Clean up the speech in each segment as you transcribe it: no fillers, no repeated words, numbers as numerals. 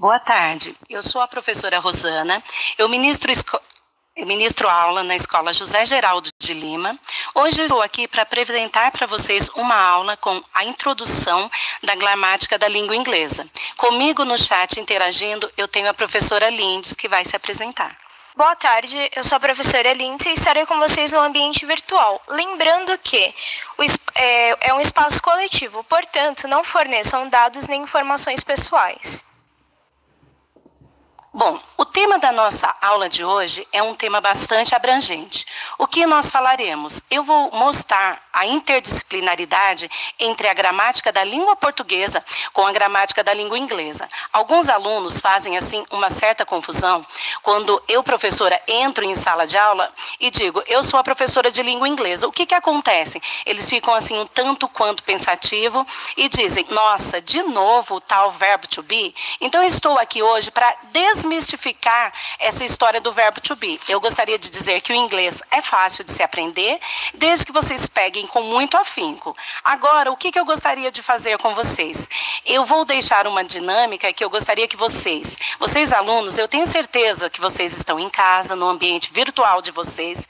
Boa tarde, eu sou a professora Rosana, eu ministro aula na Escola José Geraldo de Lima. Hoje eu estou aqui para apresentar para vocês uma aula com a introdução da gramática da língua inglesa. Comigo no chat interagindo eu tenho a professora Lindes, que vai se apresentar. Boa tarde, eu sou a professora Lindsay e estarei com vocês no ambiente virtual. Lembrando que é um espaço coletivo, portanto, não forneçam dados nem informações pessoais. Bom, o tema da nossa aula de hoje é um tema bastante abrangente. O que nós falaremos? Eu vou mostrar a interdisciplinaridade entre a gramática da língua portuguesa com a gramática da língua inglesa. Alguns alunos fazem, assim, uma certa confusão quando eu, professora, entro em sala de aula e digo, eu sou a professora de língua inglesa. O que acontece? Eles ficam, assim, um tanto quanto pensativo e dizem, nossa, de novo o tal verbo to be? Então, eu estou aqui hoje para desmistificar essa história do verbo to be. Eu gostaria de dizer que o inglês é fácil de se aprender, desde que vocês peguem com muito afinco. Agora, o que eu gostaria de fazer com vocês? Eu vou deixar uma dinâmica que eu gostaria que vocês alunos, eu tenho certeza que vocês estão em casa, no ambiente virtual de vocês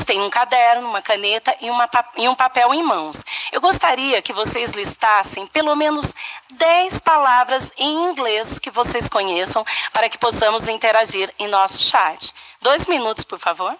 têm um caderno, uma caneta e um papel em mãos. Eu gostaria que vocês listassem pelo menos 10 palavras em inglês que vocês conheçam para que possamos interagir em nosso chat. 2 minutos, por favor.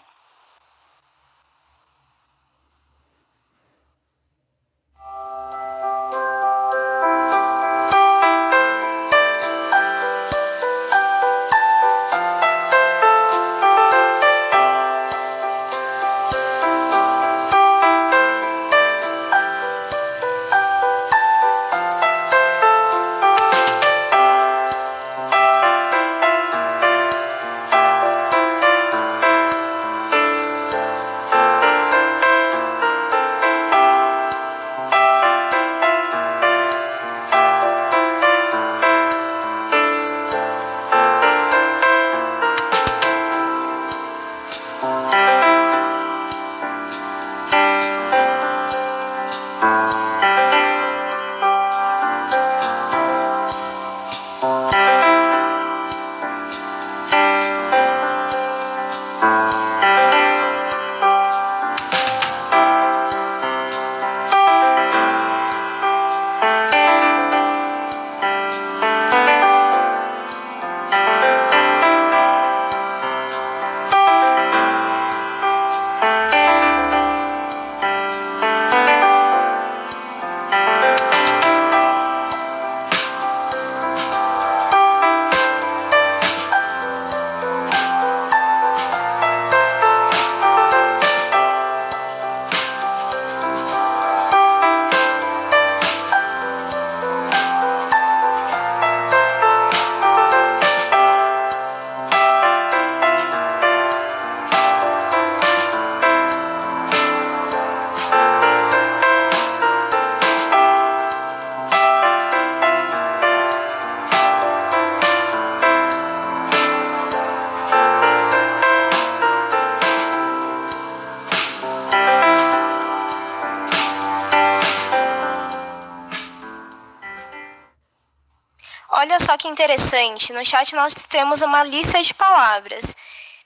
Olha só que interessante, no chat nós temos uma lista de palavras.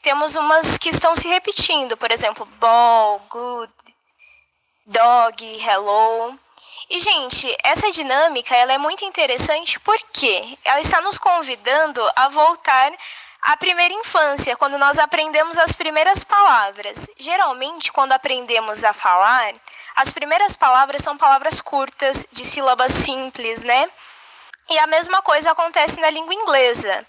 Temos umas que estão se repetindo, por exemplo, ball, good, dog, hello. E, gente, essa dinâmica ela é muito interessante porque ela está nos convidando a voltar à primeira infância, quando nós aprendemos as primeiras palavras. Geralmente, quando aprendemos a falar, as primeiras palavras são palavras curtas, de sílabas simples, né? E a mesma coisa acontece na língua inglesa.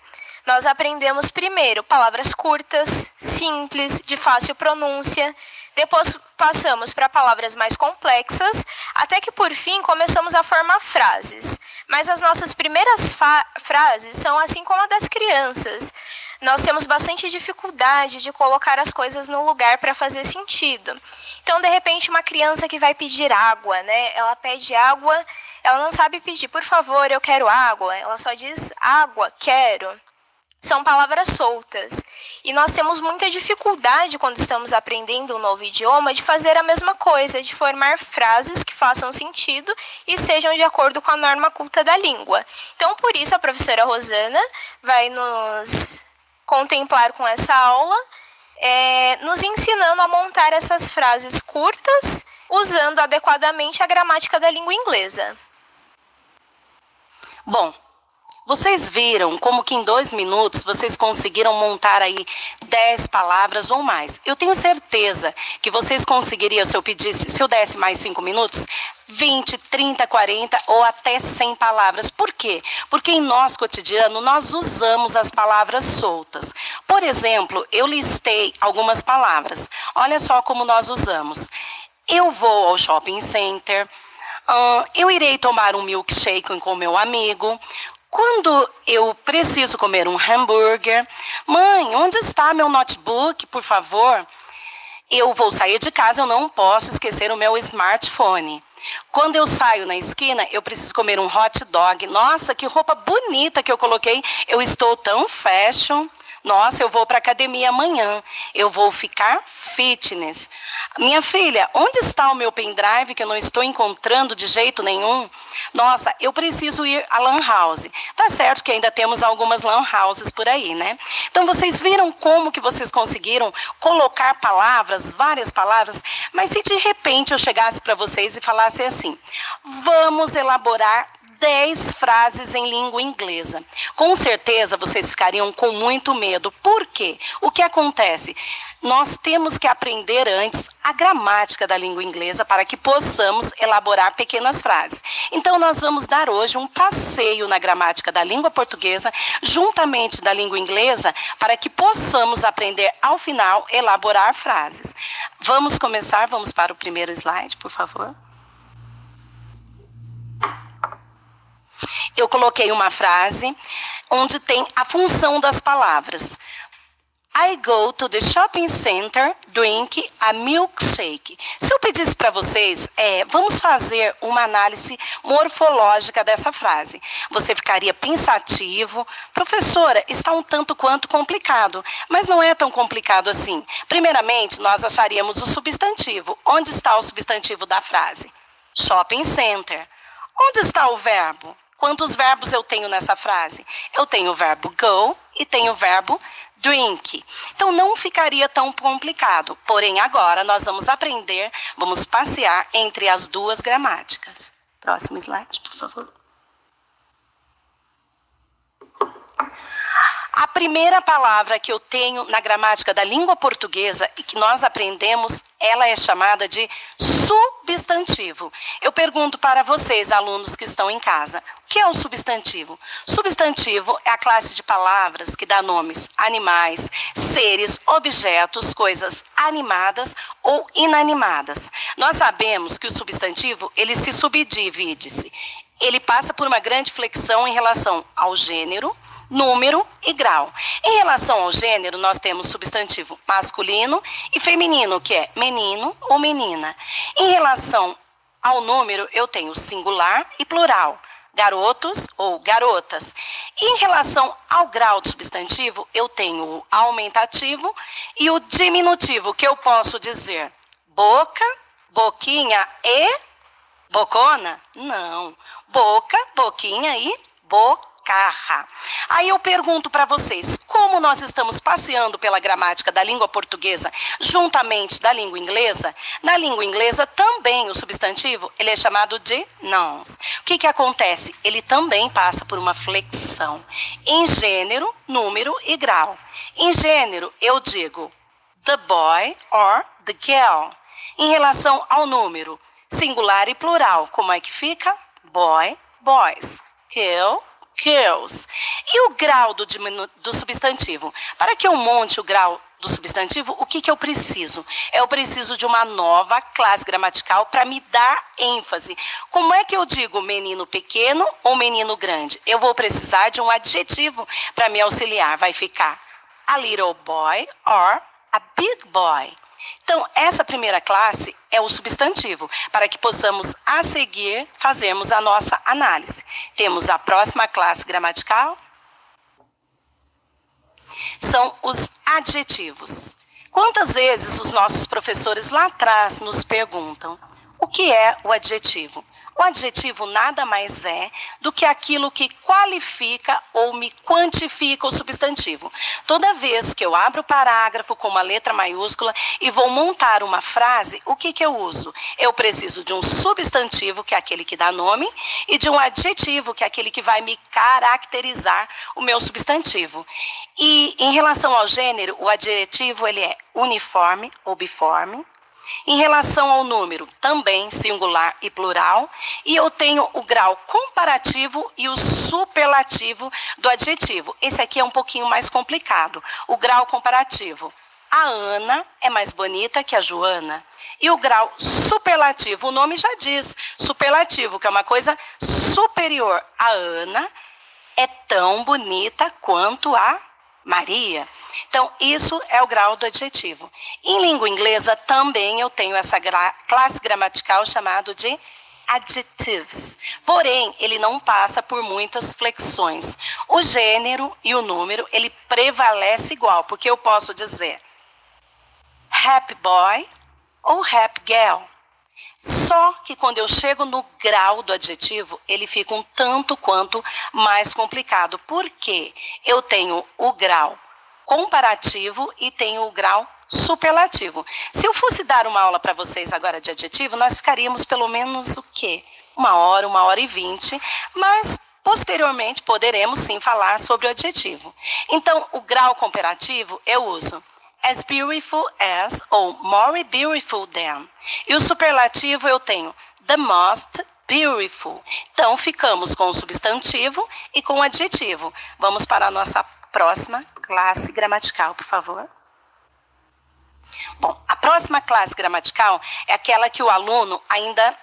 Nós aprendemos primeiro palavras curtas, simples, de fácil pronúncia. Depois passamos para palavras mais complexas, até que por fim começamos a formar frases. Mas as nossas primeiras frases são assim como a das crianças. Nós temos bastante dificuldade de colocar as coisas no lugar para fazer sentido. Então, de repente, uma criança que vai pedir água, né? Ela pede água, ela não sabe pedir, por favor, eu quero água. Ela só diz água, quero. são palavras soltas. E nós temos muita dificuldade, quando estamos aprendendo um novo idioma, de fazer a mesma coisa, de formar frases que façam sentido e sejam de acordo com a norma culta da língua. Então, por isso, a professora Rosana vai nos contemplar com essa aula, nos ensinando a montar essas frases curtas, usando adequadamente a gramática da língua inglesa. Bom, vocês viram como que em 2 minutos vocês conseguiram montar aí 10 palavras ou mais. Eu tenho certeza que vocês conseguiriam, se eu desse mais 5 minutos, 20, 30, 40 ou até 100 palavras. Por quê? Porque em nosso cotidiano nós usamos as palavras soltas. Por exemplo, eu listei algumas palavras. Olha só como nós usamos. Eu vou ao shopping center. Eu irei tomar um milkshake com meu amigo. Quando eu preciso comer um hambúrguer, mãe, onde está meu notebook, por favor? Eu vou sair de casa, eu não posso esquecer o meu smartphone. Quando eu saio na esquina, eu preciso comer um hot dog. Nossa, que roupa bonita que eu coloquei. Eu estou tão fashion. Nossa, eu vou para a academia amanhã. Eu vou ficar fitness. Minha filha, onde está o meu pendrive que eu não estou encontrando de jeito nenhum? Nossa, eu preciso ir à lan house. Tá certo que ainda temos algumas lan houses por aí, né? Então, vocês viram como que vocês conseguiram colocar palavras, várias palavras? Mas se de repente eu chegasse para vocês e falasse assim, vamos elaborar 10 frases em língua inglesa. Com certeza vocês ficariam com muito medo. Por quê? O que acontece? Nós temos que aprender antes a gramática da língua inglesa para que possamos elaborar pequenas frases. Então, nós vamos dar hoje um passeio na gramática da língua portuguesa, juntamente da língua inglesa, para que possamos aprender, ao final, elaborar frases. Vamos começar? Vamos para o primeiro slide, por favor. Eu coloquei uma frase onde tem a função das palavras. I go to the shopping center, drink a milkshake. Se eu pedisse para vocês, vamos fazer uma análise morfológica dessa frase. Você ficaria pensativo. Professora, está um tanto quanto complicado, mas não é tão complicado assim. Primeiramente, nós acharíamos o substantivo. Onde está o substantivo da frase? Shopping center. Onde está o verbo? Quantos verbos eu tenho nessa frase? Eu tenho o verbo go e tenho o verbo drink. Então, não ficaria tão complicado. Porém, agora nós vamos aprender, vamos passear entre as duas gramáticas. Próximo slide, por favor. A primeira palavra que eu tenho na gramática da língua portuguesa e que nós aprendemos, ela é chamada de substantivo. Eu pergunto para vocês, alunos que estão em casa, o que é o substantivo? Substantivo é a classe de palavras que dá nomes a animais, seres, objetos, coisas animadas ou inanimadas. Nós sabemos que o substantivo, ele se subdivide-se. Ele passa por uma grande flexão em relação ao gênero, número e grau. Em relação ao gênero, nós temos substantivo masculino e feminino, que é menino ou menina. Em relação ao número, eu tenho singular e plural, garotos ou garotas. Em relação ao grau do substantivo, eu tenho o aumentativo e o diminutivo, que eu posso dizer boca, boquinha e bocona? Não. Boca, boquinha e bocarra. Aí eu pergunto para vocês, como nós estamos passeando pela gramática da língua portuguesa juntamente da língua inglesa? Na língua inglesa também o substantivo, ele é chamado de nouns. O que acontece? Ele também passa por uma flexão em gênero, número e grau. Em gênero, eu digo the boy or the girl. Em relação ao número, singular e plural, como é que fica? Boy, boys, girl, girls. E o grau do substantivo? Para que eu monte o grau do substantivo, o que eu preciso? Eu preciso de uma nova classe gramatical para me dar ênfase. Como é que eu digo menino pequeno ou menino grande? Eu vou precisar de um adjetivo para me auxiliar. Vai ficar a little boy or a big boy. Então, essa primeira classe é o substantivo, para que possamos, a seguir, fazermos a nossa análise. Temos a próxima classe gramatical. são os adjetivos. Quantas vezes os nossos professores lá atrás nos perguntam: o que é o adjetivo? O adjetivo nada mais é do que aquilo que qualifica ou me quantifica o substantivo. Toda vez que eu abro o parágrafo com uma letra maiúscula e vou montar uma frase, o que eu uso? Eu preciso de um substantivo, que é aquele que dá nome, e de um adjetivo, que é aquele que vai me caracterizar o meu substantivo. E em relação ao gênero, o adjetivo ele é uniforme ou biforme. Em relação ao número, também singular e plural. E eu tenho o grau comparativo e o superlativo do adjetivo. Esse aqui é um pouquinho mais complicado. O grau comparativo. A Ana é mais bonita que a Joana. E o grau superlativo, o nome já diz, superlativo, que é uma coisa superior. A Ana é tão bonita quanto a Maria. Então, isso é o grau do adjetivo. Em língua inglesa, também eu tenho essa classe gramatical chamada de adjectives. Porém, ele não passa por muitas flexões. O gênero e o número, ele prevalece igual, porque eu posso dizer happy boy ou happy girl. Só que quando eu chego no grau do adjetivo, ele fica um tanto quanto mais complicado. Porque eu tenho o grau comparativo e tenho o grau superlativo. Se eu fosse dar uma aula para vocês agora de adjetivo, nós ficaríamos pelo menos o quê? 1 hora e 20, mas posteriormente poderemos sim falar sobre o adjetivo. Então, o grau comparativo eu uso as beautiful as ou more beautiful than. E o superlativo eu tenho the most beautiful. Então, ficamos com o substantivo e com o adjetivo. Vamos para a nossa próxima classe gramatical, por favor. Bom, a próxima classe gramatical é aquela que o aluno ainda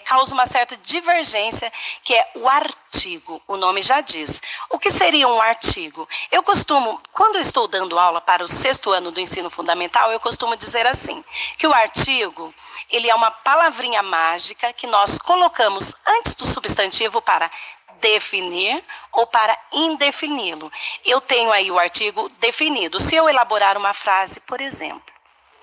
causa uma certa divergência, que é o artigo. O nome já diz. O que seria um artigo? Eu costumo, quando eu estou dando aula para o 6º ano do ensino fundamental, eu costumo dizer assim, que o artigo, ele é uma palavrinha mágica que nós colocamos antes do substantivo para definir ou para indefini-lo. Eu tenho aí o artigo definido. Se eu elaborar uma frase, por exemplo,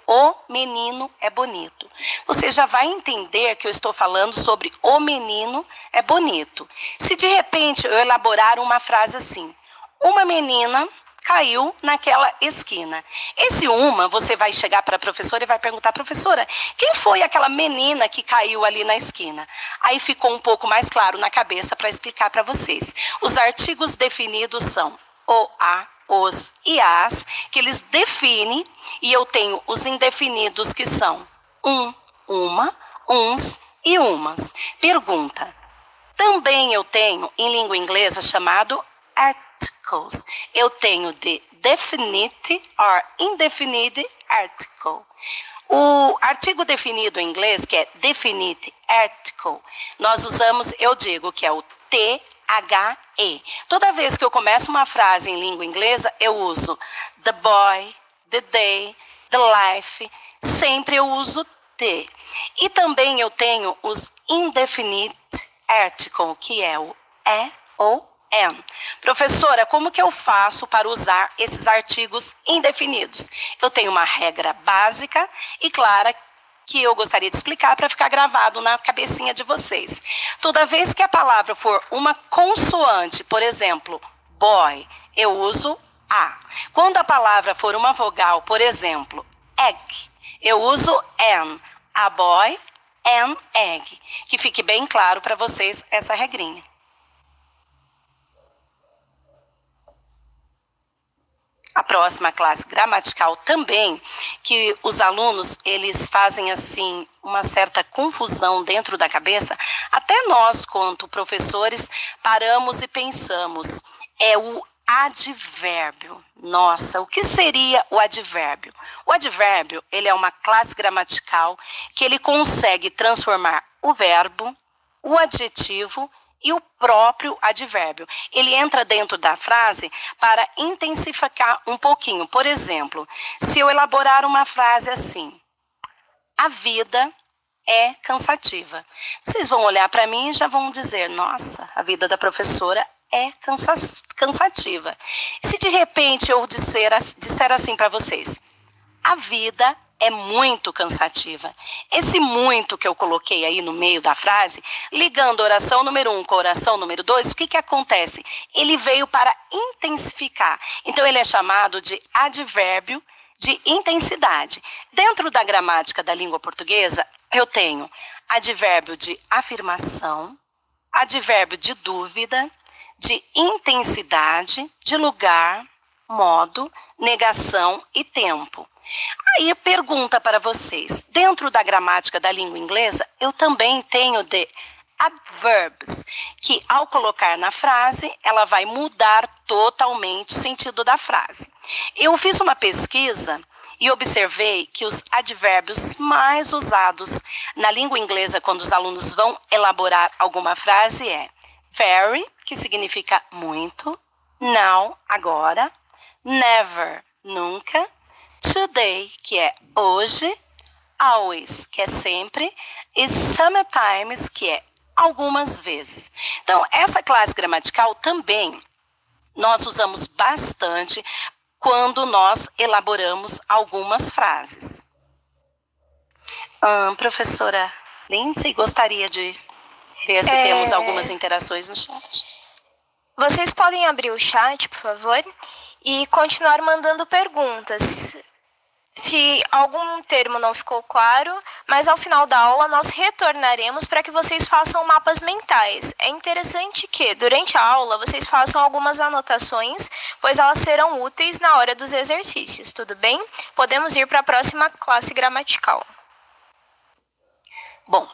o menino é bonito. Você já vai entender que eu estou falando sobre o menino é bonito. Se de repente eu elaborar uma frase assim, uma menina caiu naquela esquina. Esse uma, você vai chegar para a professora e vai perguntar, professora, quem foi aquela menina que caiu ali na esquina? Aí ficou um pouco mais claro na cabeça para explicar para vocês. Os artigos definidos são o, a, os e as, que eles definem, e eu tenho os indefinidos que são uma, uns e umas. Pergunta. Também eu tenho, em língua inglesa, chamado articles. Eu tenho de definite or indefinite article. O artigo definido em inglês, que é definite article, nós usamos, eu digo que é o THE. Toda vez que eu começo uma frase em língua inglesa, eu uso the boy, the day, the life. Sempre eu uso T. E também eu tenho os indefinite article, que é o E ou N. Professora, como que eu faço para usar esses artigos indefinidos? Eu tenho uma regra básica e clara que eu gostaria de explicar para ficar gravado na cabecinha de vocês. Toda vez que a palavra for uma consoante, por exemplo, boy, eu uso A. Quando a palavra for uma vogal, por exemplo, egg, eu uso N. A boy, an egg. Que fique bem claro para vocês essa regrinha. A próxima classe gramatical também, que os alunos, eles fazem assim uma certa confusão dentro da cabeça, até nós, quanto professores, paramos e pensamos, é o advérbio. Nossa, o que seria o advérbio? O advérbio, ele é uma classe gramatical que ele consegue transformar o verbo, o adjetivo e o próprio advérbio. Ele entra dentro da frase para intensificar um pouquinho. Por exemplo, se eu elaborar uma frase assim, a vida é cansativa. Vocês vão olhar para mim e já vão dizer, nossa, a vida da professora é cansativa. Se de repente eu disser assim para vocês, a vida é muito cansativa. Esse muito que eu coloquei aí no meio da frase, ligando a oração número 1 com a oração número 2, o que acontece? Ele veio para intensificar. Então ele é chamado de advérbio de intensidade. Dentro da gramática da língua portuguesa, eu tenho advérbio de afirmação, advérbio de dúvida, de intensidade, de lugar, modo, negação e tempo. Aí a pergunta para vocês, dentro da gramática da língua inglesa, eu também tenho de adverbs, que ao colocar na frase, ela vai mudar totalmente o sentido da frase. Eu fiz uma pesquisa e observei que os advérbios mais usados na língua inglesa quando os alunos vão elaborar alguma frase é very, que significa muito, now, agora, never, nunca, today, que é hoje, always, que é sempre, e sometimes, que é algumas vezes. Então, essa classe gramatical também nós usamos bastante quando nós elaboramos algumas frases. Professora Lindsay, gostaria de ver se temos algumas interações no chat. Vocês podem abrir o chat, por favor, e continuar mandando perguntas. Se algum termo não ficou claro, mas ao final da aula nós retornaremos para que vocês façam mapas mentais. É interessante que, durante a aula, vocês façam algumas anotações, pois elas serão úteis na hora dos exercícios, tudo bem? Podemos ir para a próxima classe gramatical. Bom,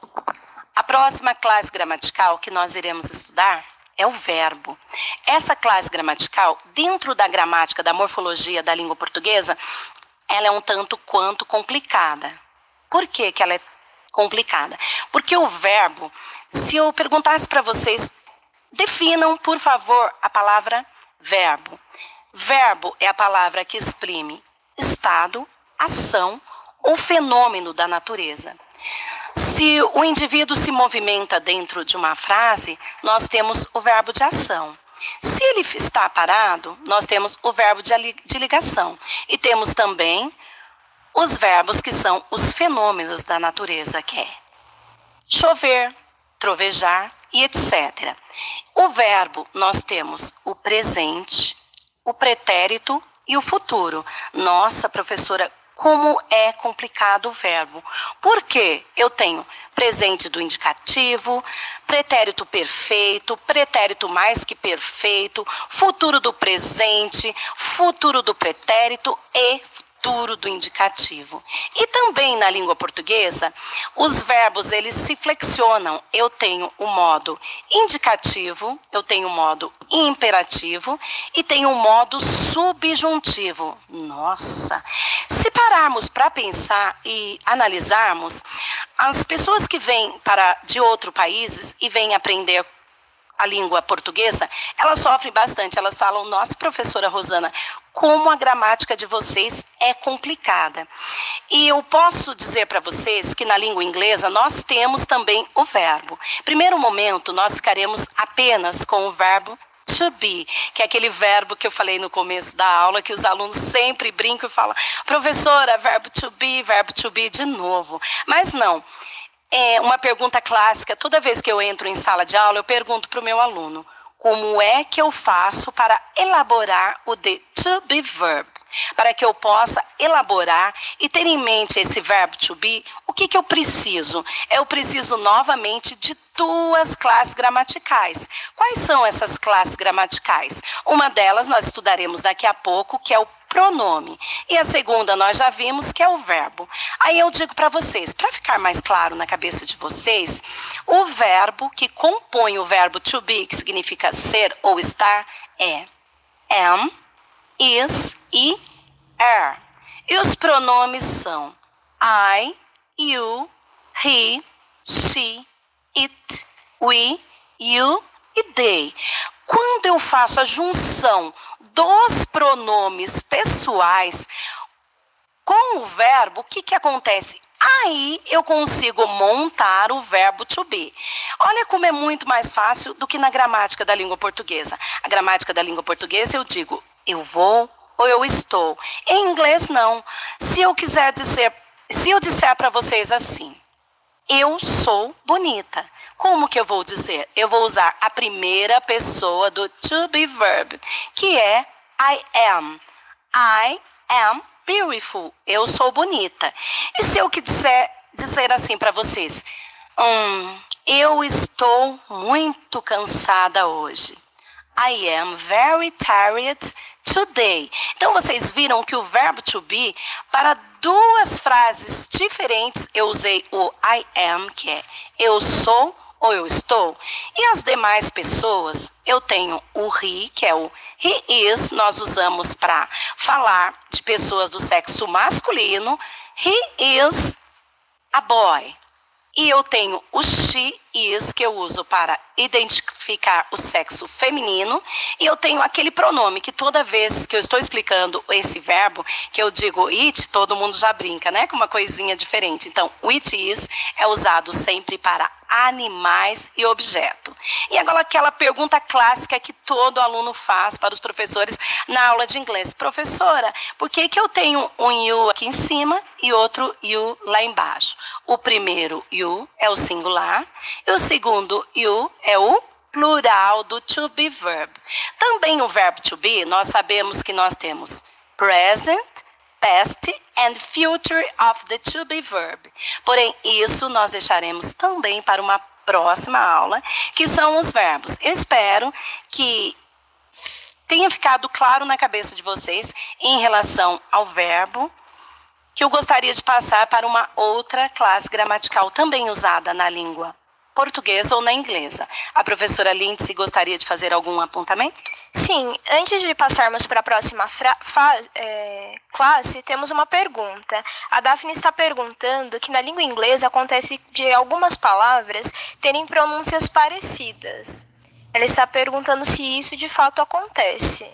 a próxima classe gramatical que nós iremos estudar é o verbo. Essa classe gramatical, dentro da gramática, da morfologia da língua portuguesa, ela é um tanto quanto complicada. Por que ela é complicada? Porque o verbo, se eu perguntasse para vocês, definam, por favor, a palavra verbo. Verbo é a palavra que exprime estado, ação ou fenômeno da natureza. Se o indivíduo se movimenta dentro de uma frase, nós temos o verbo de ação. Se ele está parado, nós temos o verbo de ligação. E temos também os verbos que são os fenômenos da natureza, que é chover, trovejar e etc. O verbo, nós temos o presente, o pretérito e o futuro. Nossa, professora, como é complicado o verbo. Porque eu tenho presente do indicativo, pretérito perfeito, pretérito mais que perfeito, futuro do presente, futuro do pretérito e futuro do indicativo. E também na língua portuguesa, os verbos eles se flexionam. Eu tenho o modo indicativo, eu tenho o modo imperativo e tenho o modo subjuntivo. Nossa! Se pararmos para pensar e analisarmos, as pessoas que vêm de outros países e vêm aprender a língua portuguesa, elas sofrem bastante. Elas falam, nossa, professora Rosana, como a gramática de vocês é complicada. E eu posso dizer para vocês que na língua inglesa nós temos também o verbo. Primeiro momento, nós ficaremos apenas com o verbo to be, que é aquele verbo que eu falei no começo da aula, que os alunos sempre brincam e falam, professora, verbo to be de novo. Mas não. É uma pergunta clássica, toda vez que eu entro em sala de aula, eu pergunto para o meu aluno, como é que eu faço para elaborar o de to be verb? Para que eu possa elaborar e ter em mente esse verbo to be, o que eu preciso? Eu preciso novamente de duas classes gramaticais. Quais são essas classes gramaticais? Uma delas nós estudaremos daqui a pouco, que é o pronome. E a segunda nós já vimos, que é o verbo. Aí eu digo para vocês, para ficar mais claro na cabeça de vocês, o verbo que compõe o verbo to be, que significa ser ou estar, é am, is e are. E os pronomes são I, you, he, she, it, we, you e they. Quando eu faço a junção dos pronomes pessoais com o verbo, o que acontece? Aí eu consigo montar o verbo to be. Olha como é muito mais fácil do que na gramática da língua portuguesa. A gramática da língua portuguesa eu digo eu vou ou eu estou. Em inglês não. Se eu disser para vocês assim, eu sou bonita. Como que eu vou dizer? Eu vou usar a primeira pessoa do to be verb, que é I am. I am beautiful. Eu sou bonita. E se eu dizer assim para vocês, eu estou muito cansada hoje. I am very tired today. Então, vocês viram que o verbo to be, para duas frases diferentes, eu usei o I am, que é eu sou ou eu estou. E as demais pessoas, eu tenho o he, que é o he is, nós usamos para falar de pessoas do sexo masculino. He is a boy. E eu tenho o she is, que eu uso para identificar o sexo feminino. E eu tenho aquele pronome que toda vez que eu estou explicando esse verbo, que eu digo it, todo mundo já brinca, né? Com uma coisinha diferente. Então, o it is é usado sempre para animais e objeto. E agora aquela pergunta clássica que todo aluno faz para os professores na aula de inglês. Professora, por que eu tenho um you aqui em cima e outro you lá embaixo? O primeiro you é o singular e o segundo you é o plural do to be verb. Também o verbo to be, nós sabemos que nós temos present, past and future of the to be verb. Porém, isso nós deixaremos também para uma próxima aula, que são os verbos. Eu espero que tenha ficado claro na cabeça de vocês em relação ao verbo, que eu gostaria de passar para uma outra classe gramatical também usada na língua portuguesa ou na inglesa. A professora Lindsay gostaria de fazer algum apontamento? Sim, antes de passarmos para a próxima classe, temos uma pergunta. A Daphne está perguntando que na língua inglesa acontece de algumas palavras terem pronúncias parecidas. Ela está perguntando se isso de fato acontece.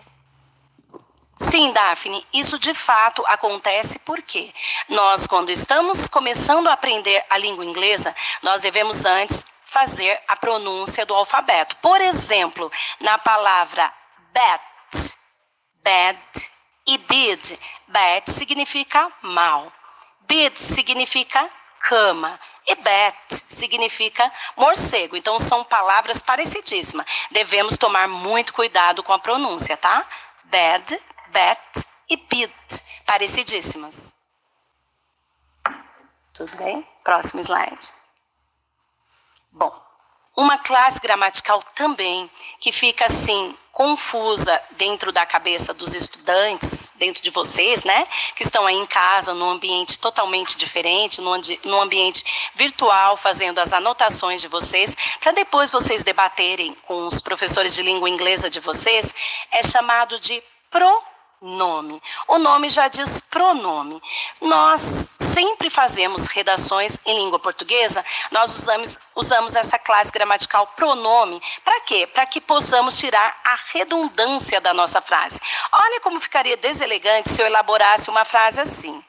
Sim, Daphne, isso de fato acontece porque nós, quando estamos começando a aprender a língua inglesa, nós devemos antes fazer a pronúncia do alfabeto. Por exemplo, na palavra bat, bad e bid. Bad significa mal, bid significa cama e bat significa morcego. Então, são palavras parecidíssimas. Devemos tomar muito cuidado com a pronúncia, tá? Bad, bat e bid, parecidíssimas. Tudo bem? Próximo slide. Bom, uma classe gramatical também que fica assim confusa dentro da cabeça dos estudantes, dentro de vocês, né? Que estão aí em casa, num ambiente totalmente diferente, num ambiente virtual, fazendo as anotações de vocês, para depois vocês debaterem com os professores de língua inglesa de vocês, é chamado de pronome. O nome já diz pronome. Nós sempre fazemos redações em língua portuguesa, nós usamos essa classe gramatical pronome. Para quê? Para que possamos tirar a redundância da nossa frase. Olha como ficaria deselegante se eu elaborasse uma frase assim.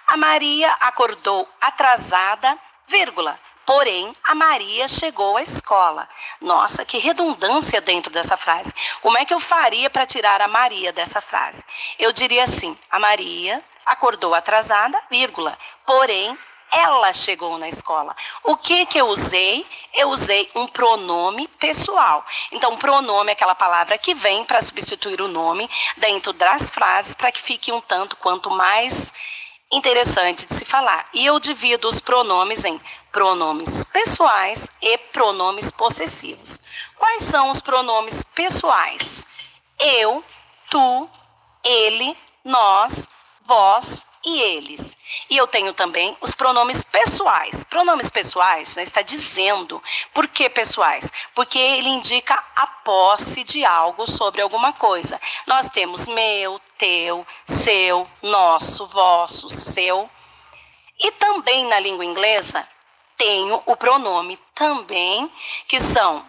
A Maria acordou atrasada, vírgula. Porém, a Maria chegou à escola. Nossa, que redundância dentro dessa frase. Como é que eu faria para tirar a Maria dessa frase? Eu diria assim, a Maria acordou atrasada, vírgula. Porém, ela chegou na escola. O que eu usei? Eu usei um pronome pessoal. Então, pronome é aquela palavra que vem para substituir o nome dentro das frases para que fique um tanto quanto mais interessante de se falar. E eu divido os pronomes em pronomes pessoais e pronomes possessivos. Quais são os pronomes pessoais? Eu, tu, ele, nós, vós e eles. E eu tenho também os pronomes pessoais. Pronomes pessoais já está dizendo. Por que pessoais? Porque ele indica a posse de algo sobre alguma coisa. Nós temos meu, teu, seu, nosso, vosso, seu. E também na língua inglesa tenho o pronome também, que são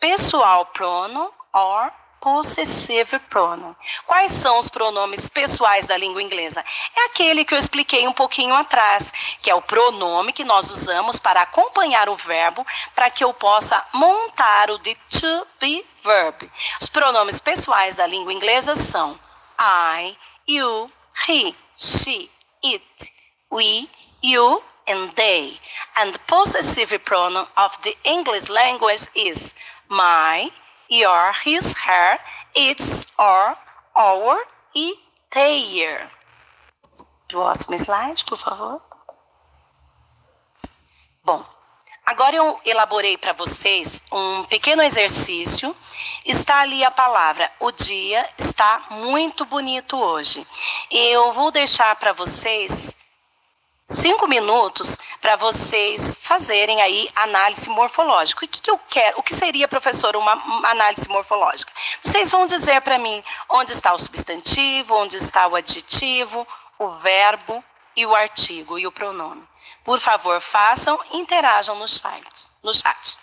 pessoal pronoun or possessive pronoun. Quais são os pronomes pessoais da língua inglesa? É aquele que eu expliquei um pouquinho atrás, que é o pronome que nós usamos para acompanhar o verbo, para que eu possa montar o de to be verb. Os pronomes pessoais da língua inglesa são I, you, he, she, it, we, you, and they. And the possessive pronoun of the English language is my, your, his, her, its, our e their. Próximo slide, por favor. Bom, agora eu elaborei para vocês um pequeno exercício. Está ali a palavra. O dia está muito bonito hoje. Eu vou deixar para vocês 5 minutos para vocês fazerem aí análise morfológica. O que eu quero? O que seria, professor, uma análise morfológica? Vocês vão dizer para mim onde está o substantivo, onde está o adjetivo, o verbo e o artigo e o pronome. Por favor, façam e interajam no chat.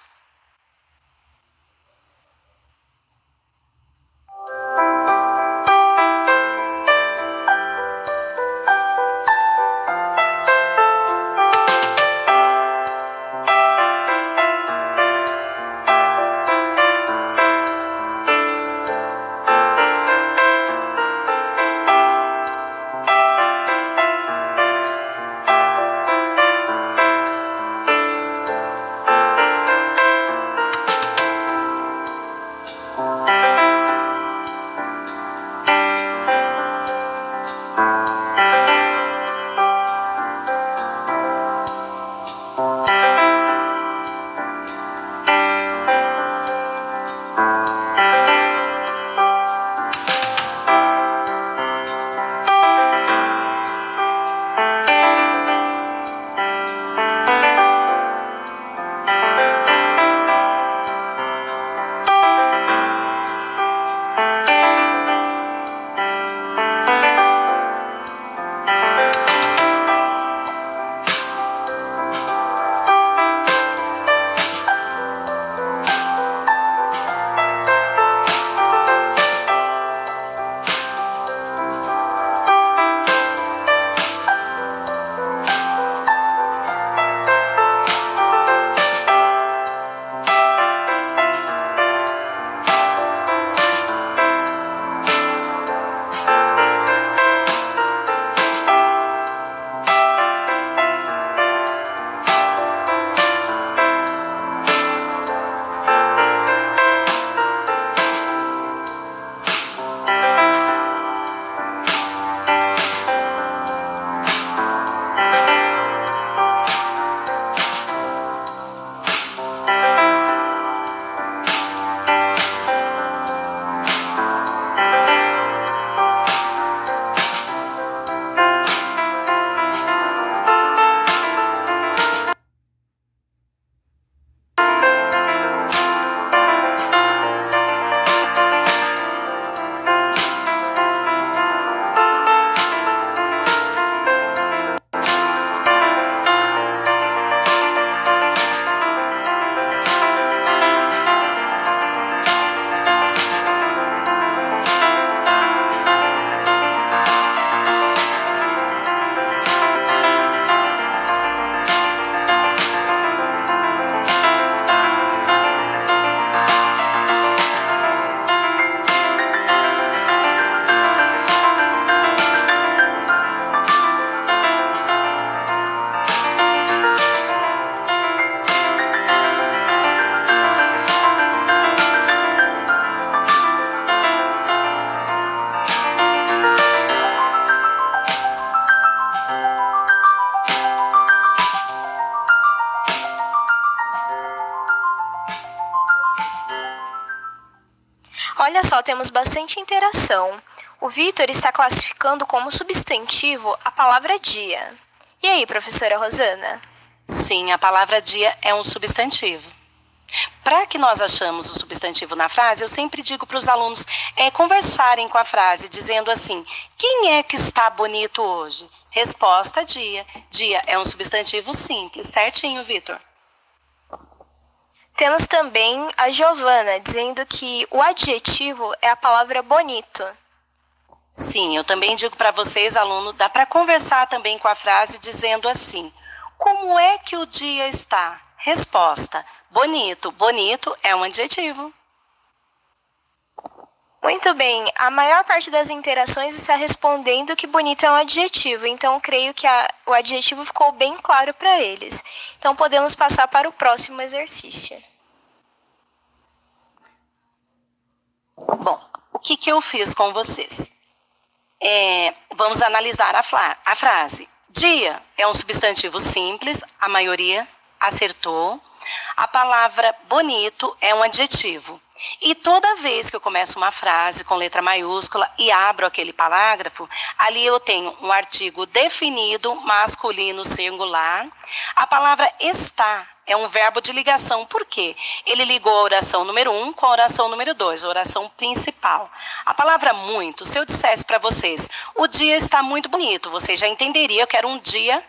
Olha só, temos bastante interação. O Vitor está classificando como substantivo a palavra dia. E aí, professora Rosana? Sim, a palavra dia é um substantivo. Para que nós achamos o substantivo na frase, eu sempre digo para os alunos conversarem com a frase, dizendo assim: quem é que está bonito hoje? Resposta: dia. Dia é um substantivo simples, certinho, Vitor? Temos também a Giovana dizendo que o adjetivo é a palavra bonito. Sim, eu também digo para vocês, aluno, dá para conversar também com a frase dizendo assim: como é que o dia está? Resposta: bonito. Bonito é um adjetivo. Muito bem, a maior parte das interações está respondendo que bonito é um adjetivo, então creio que o adjetivo ficou bem claro para eles. Então podemos passar para o próximo exercício. Bom, o que eu fiz com vocês? Vamos analisar a frase. Dia é um substantivo simples, a maioria acertou. A palavra bonito é um adjetivo. E toda vez que eu começo uma frase com letra maiúscula e abro aquele parágrafo, ali eu tenho um artigo definido, masculino singular. A palavra está é um verbo de ligação. Por quê? Ele ligou a oração número 1 com a oração número 2, a oração principal. A palavra muito, se eu dissesse para vocês, o dia está muito bonito, vocês já entenderiam que era um dia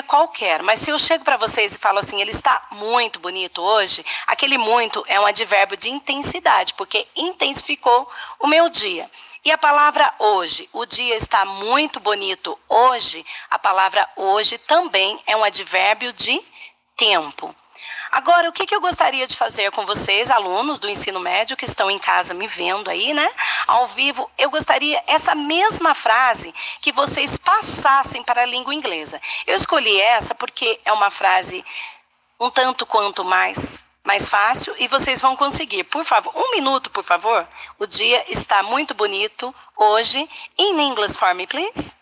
qualquer. Mas se eu chego para vocês e falo assim, ele está muito bonito hoje, aquele muito é um advérbio de intensidade, porque intensificou o meu dia. E a palavra hoje, o dia está muito bonito hoje, a palavra hoje também é um advérbio de tempo. Agora, o que eu gostaria de fazer com vocês, alunos do ensino médio que estão em casa me vendo aí, né? Ao vivo, eu gostaria essa mesma frase que vocês passassem para a língua inglesa. Eu escolhi essa porque é uma frase um tanto quanto mais fácil e vocês vão conseguir. Por favor, 1 minuto, por favor. O dia está muito bonito hoje. In English for me, please.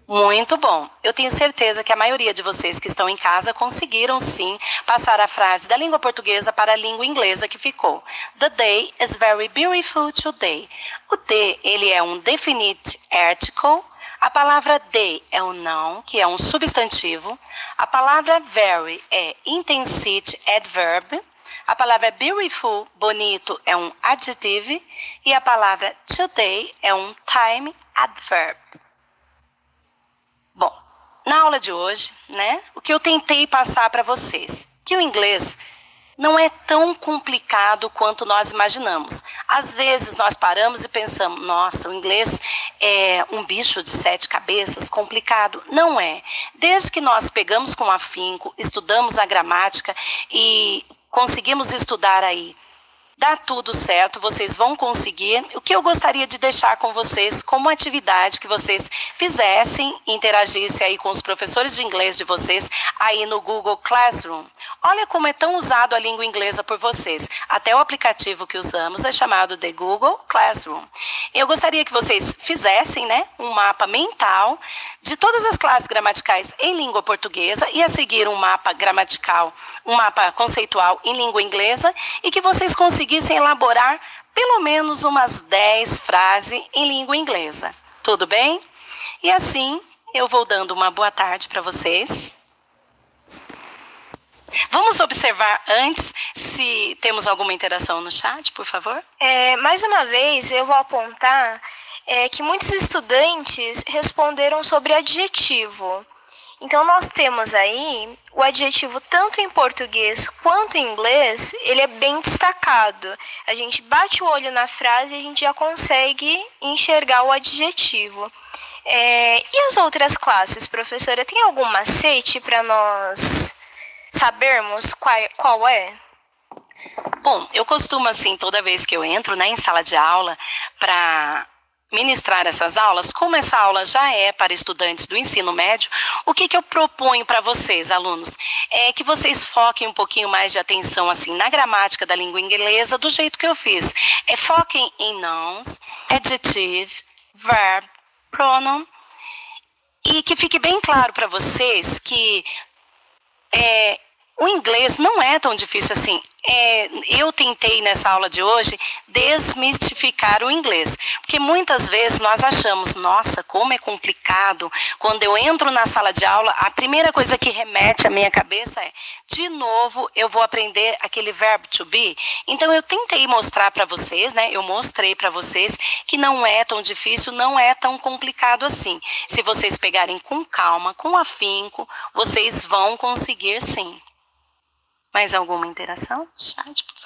Muito bom. Eu tenho certeza que a maioria de vocês que estão em casa conseguiram sim passar a frase da língua portuguesa para a língua inglesa que ficou. The day is very beautiful today. O the, ele é um definite article. A palavra day é um noun, que é um substantivo. A palavra very é intensity adverb. A palavra beautiful, bonito, é um adjective. E a palavra today é um time adverb. Bom, na aula de hoje, né, o que eu tentei passar para vocês, que o inglês não é tão complicado quanto nós imaginamos. Às vezes nós paramos e pensamos, nossa, o inglês é um bicho de 7 cabeças, complicado. Não é. Desde que nós pegamos com afinco, estudamos a gramática e conseguimos estudar aí, dá tudo certo, vocês vão conseguir. O que eu gostaria de deixar com vocês como atividade que vocês fizessem, interagissem aí com os professores de inglês de vocês aí no Google Classroom. Olha como é tão usado a língua inglesa por vocês. Até o aplicativo que usamos é chamado de Google Classroom. Eu gostaria que vocês fizessem, né, um mapa mental de todas as classes gramaticais em língua portuguesa e a seguir um mapa gramatical, um mapa conceitual em língua inglesa e que vocês conseguissem elaborar pelo menos umas 10 frases em língua inglesa. Tudo bem? E assim, eu vou dando uma boa tarde para vocês. Vamos observar antes se temos alguma interação no chat, por favor? Mais uma vez, eu vou apontar que muitos estudantes responderam sobre adjetivo. Então, nós temos aí o adjetivo tanto em português quanto em inglês, ele é bem destacado. A gente bate o olho na frase e a gente já consegue enxergar o adjetivo. E as outras classes, professora, tem algum macete para nós sabermos qual é? Bom, eu costumo, assim, toda vez que eu entro, né, em sala de aula, para ministrar essas aulas, como essa aula já é para estudantes do ensino médio, o que eu proponho para vocês, alunos? É que vocês foquem um pouquinho mais de atenção, assim, na gramática da língua inglesa, do jeito que eu fiz. Foquem em nouns, adjective, verb, pronoun, e que fique bem claro para vocês que o inglês não é tão difícil assim. Eu tentei nessa aula de hoje desmistificar o inglês, porque muitas vezes nós achamos, nossa, como é complicado. Quando eu entro na sala de aula, a primeira coisa que remete à minha cabeça é, de novo, eu vou aprender aquele verbo to be. Então eu tentei mostrar para vocês, né? Eu mostrei para vocês que não é tão difícil, não é tão complicado assim. Se vocês pegarem com calma, com afinco, vocês vão conseguir sim. Mais alguma interação? Chat, por favor.